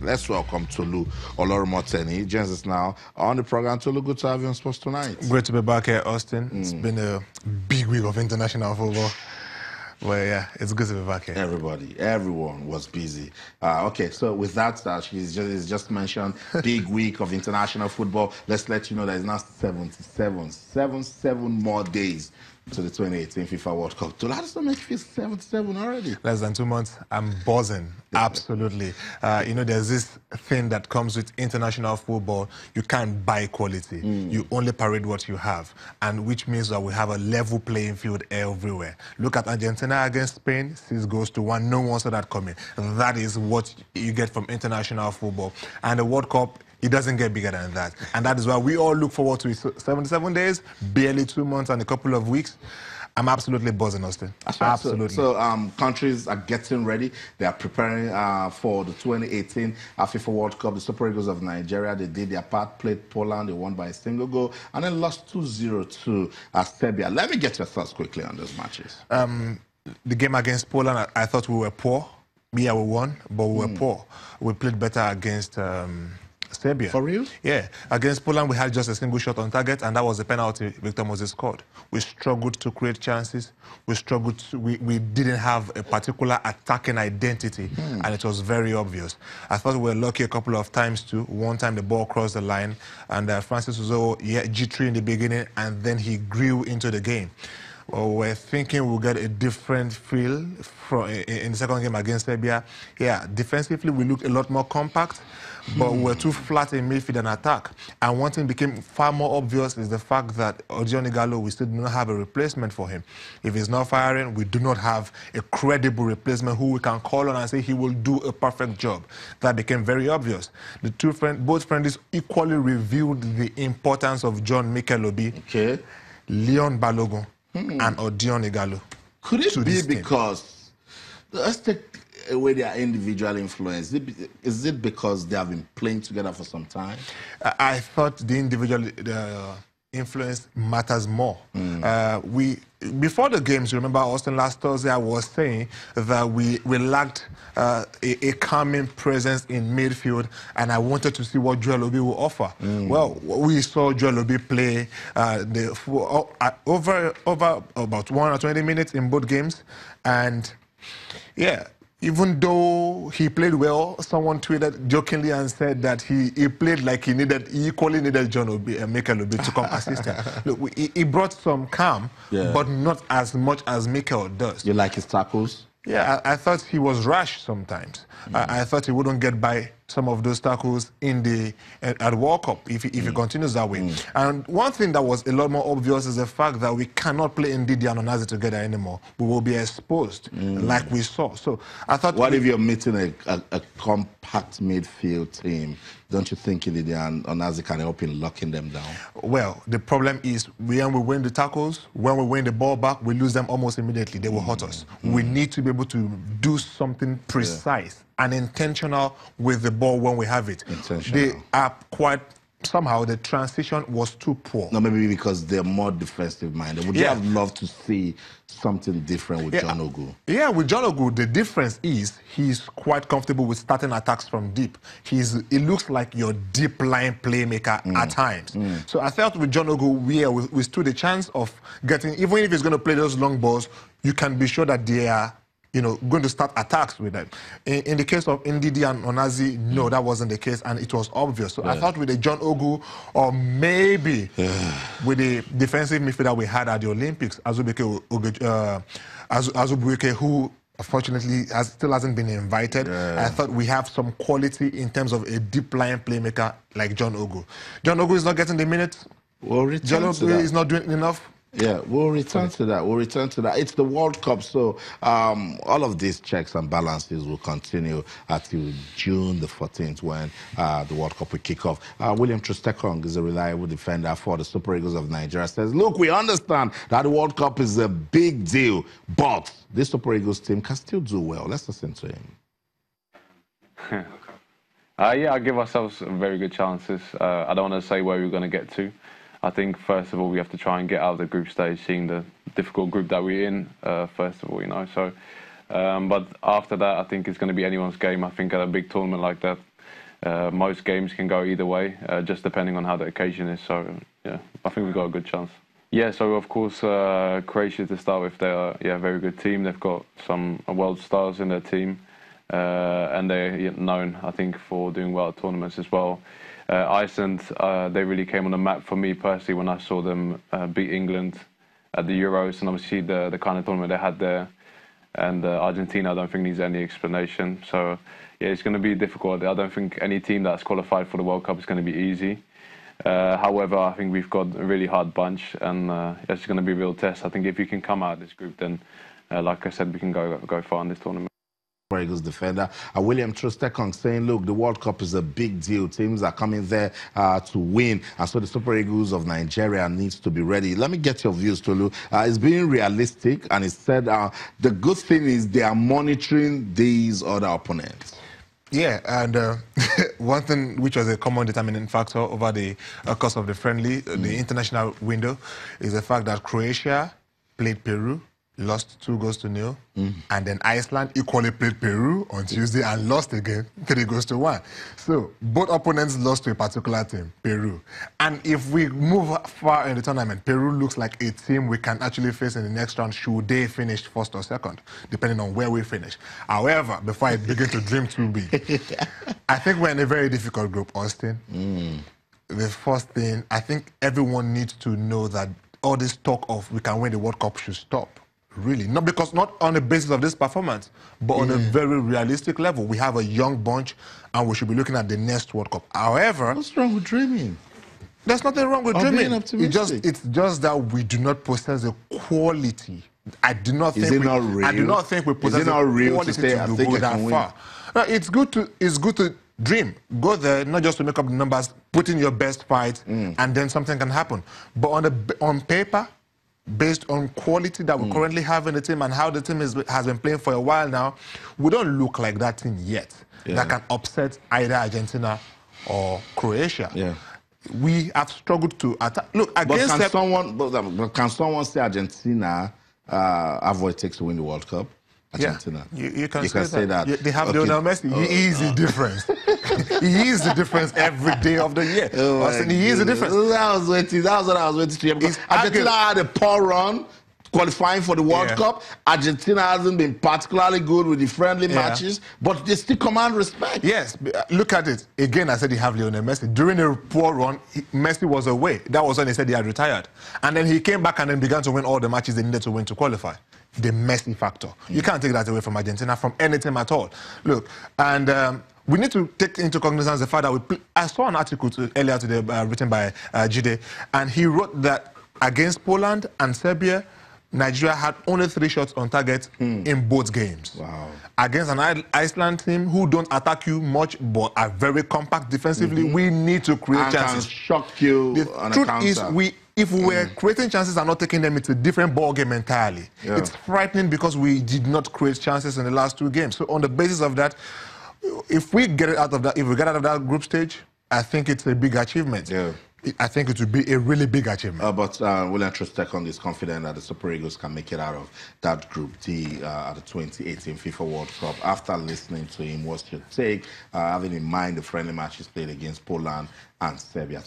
Let's welcome Tolu Olorumoteni. He joins us now on the program. Tolu, good to have you on Sports Tonight. Great to be back here, Austin. It's been a big week of international football. Well, yeah, it's good to be back here. Everyone was busy. Okay, so with that, she's just mentioned big week of international football. Let's let you know that it's now 77 more days to the 2018 FIFA World Cup. So how does that make you feel 77 already? Less than 2 months. I'm buzzing. Absolutely. You know, there's this thing that comes with international football. You can't buy quality. You only parade what you have, and which means that we have a level playing field everywhere. Look at Argentina against Spain, 6-1. No one saw that coming. That is what you get from international football. And the World Cup, it doesn't get bigger than that. And that is why we all look forward to it. So 77 days, barely 2 months and a couple of weeks. I'm absolutely buzzing, Austin. Absolutely. So countries are getting ready. They are preparing for the 2018 FIFA World Cup. The Super Eagles of Nigeria, they did their part, played Poland. They won by a single goal and then lost 2-0 to Serbia. Let me get your thoughts quickly on those matches. The game against Poland, I thought we were poor. Yeah, we won, but we were poor. We played better against Serbia. For real? Yeah. Against Poland, we had just a single shot on target, and that was the penalty Victor Moses scored. We struggled to create chances. We struggled to, we didn't have a particular attacking identity, and it was very obvious. I thought we were lucky a couple of times too. One time the ball crossed the line, and Francis was jittery in the beginning, and then he grew into the game. Well, we're thinking we'll get a different feel in the second game against Serbia. Yeah, defensively we looked a lot more compact, but we're too flat in midfield and attack. And one thing became far more obvious is the fact that Odion Ighalo, we still do not have a replacement for him. If he's not firing, we do not have a credible replacement who we can call on and say he will do a perfect job. That became very obvious. The both friendlies equally revealed the importance of John Mikel Obi, Leon Balogun, and Odion Ighalo. Could it be because, let's take away their individual influence, is it because they have been playing together for some time? I thought the individual influence matters more. Before the games, you remember, Austin, last Thursday, I was saying that we lacked a calming presence in midfield, and I wanted to see what Joel Obi will offer. Well, we saw Joel Obi play over about 120 minutes in both games, and yeah, even though he played well, someone tweeted jokingly and said that he played like he equally needed John Obi and Mikel Obi to come assist him. Look, he brought some calm, but not as much as Mikel does. You like his tackles? Yeah, I thought he was rash sometimes. I thought he wouldn't get by some of those tackles at World Cup if he continues that way. And one thing that was a lot more obvious is the fact that we cannot play Ndidi and Onazi together anymore. We will be exposed like we saw. So I thought... What if you're meeting a compact midfield team? Don't you think Ndidi and Onazi can help in locking them down? Well, the problem is when we win the tackles, when we win the ball back, we lose them almost immediately. They will hurt us. We need to be able to do something precise and intentional with the ball when we have it. They are quite... Somehow the transition was too poor. No, maybe because they're more defensive-minded. Would you have loved to see something different with John Ogu? Yeah, with John Ogu, the difference is he's quite comfortable with starting attacks from deep. He looks like your deep line playmaker at times. So I felt with John Ogu, we stood a chance of getting, even if he's going to play those long balls, you can be sure that they are going to start attacks with them. In the case of Ndidi and Onazi, no, that wasn't the case, and it was obvious. So I thought with the John Ogu, or maybe with the defensive midfielder we had at the Olympics, Azubuike, who unfortunately still hasn't been invited. I thought we have some quality in terms of a deep line playmaker like John Ogu. John Ogu is not getting the minutes. John Ogu is not doing enough. Yeah, we'll return to that. We'll return to that. It's the World Cup, so all of these checks and balances will continue until June the 14th when the World Cup will kick off. William Troost Ekong is a reliable defender for the Super Eagles of Nigeria. Says, look, we understand that the World Cup is a big deal, but this Super Eagles team can still do well. Let's listen to him. Yeah, I give ourselves very good chances. I don't want to say where we're going to get to. I think, first of all, we have to try and get out of the group stage, seeing the difficult group that we're in, first of all, So, but after that, I think it's going to be anyone's game. I think at a big tournament like that, Most games can go either way, just depending on how the occasion is. So, yeah, I think we've got a good chance. Yeah, so of course, Croatia to start with, they're a very good team. They've got some world stars in their team, and they're known, I think, for doing well at tournaments as well. Iceland, they really came on the map for me personally when I saw them beat England at the Euros, and obviously the kind of tournament they had there. And Argentina, I don't think needs any explanation. So, yeah, it's going to be difficult. I don't think any team that's qualified for the World Cup is going to be easy. However, I think we've got a really hard bunch, and it's going to be a real test. I think if you can come out of this group, then, like I said, we can go far in this tournament. Very good defender. William Troost Ekong saying, look, the World Cup is a big deal. Teams are coming there to win. And so the Super Eagles of Nigeria needs to be ready. Let me get your views, Tolu. It's being realistic, and it said the good thing is they are monitoring these other opponents. Yeah, and one thing which was a common determining factor over the course of the friendly, the international window, is the fact that Croatia played Peru, lost 2-0, and then Iceland equally played Peru on Tuesday and lost again 3-1. So both opponents lost to a particular team, Peru. And if we move far in the tournament, Peru looks like a team we can actually face in the next round should they finish first or second, depending on where we finish. However, before I begin to dream too big, I think we're in a very difficult group, Austin. The first thing, I think everyone needs to know that all this talk of we can win the World Cup should stop. Really, not on the basis of this performance, but on a very realistic level. We have a young bunch, and we should be looking at the next World Cup. However, what's wrong with dreaming? There's nothing wrong with dreaming. It's just that we do not possess the quality. I do not think we possess the quality to go that far. Now, it's good to dream. Go there, not just to make up the numbers, put in your best fight, and then something can happen. But on paper, based on quality that we currently have in the team and how the team has been playing for a while now, we don't look like that team yet that can upset either Argentina or Croatia. Yeah. We have struggled to attack. Look, against can someone say Argentina have what it takes to win the World Cup? Argentina. Yeah, you can say that. They have Lionel Messi. He is the difference. He is the difference every day of the year. He is the difference. That was what I was waiting to hear. Because Argentina had a poor run qualifying for the World Cup. Argentina hasn't been particularly good with the friendly matches, but they still command respect. Yes, look at it. Again, I said you have Lionel Messi. During a poor run, Messi was away. That was when he said he had retired. And then he came back and then began to win all the matches they needed to win to qualify. The Messi factor. You can't take that away from Argentina, from any team at all. Look, and we need to take into cognizance the fact that I saw an article earlier today written by Jide, and he wrote that against Poland and Serbia, Nigeria had only 3 shots on target in both games. Wow. Against an Iceland team who don't attack you much but are very compact defensively, we need to create chances. Can shock you on a counter. The truth is, if we were creating chances and not taking them, it's a different ballgame entirely. Yeah. It's frightening because we did not create chances in the last 2 games. So on the basis of that, if we get it out of that, group stage, I think it's a big achievement. Yeah. I think it would be a really big achievement. But William Troost Ekong is confident that the Super Eagles can make it out of that Group D at the 2018 FIFA World Cup. After listening to him, what's your take, having in mind the friendly matches played against Poland and Serbia?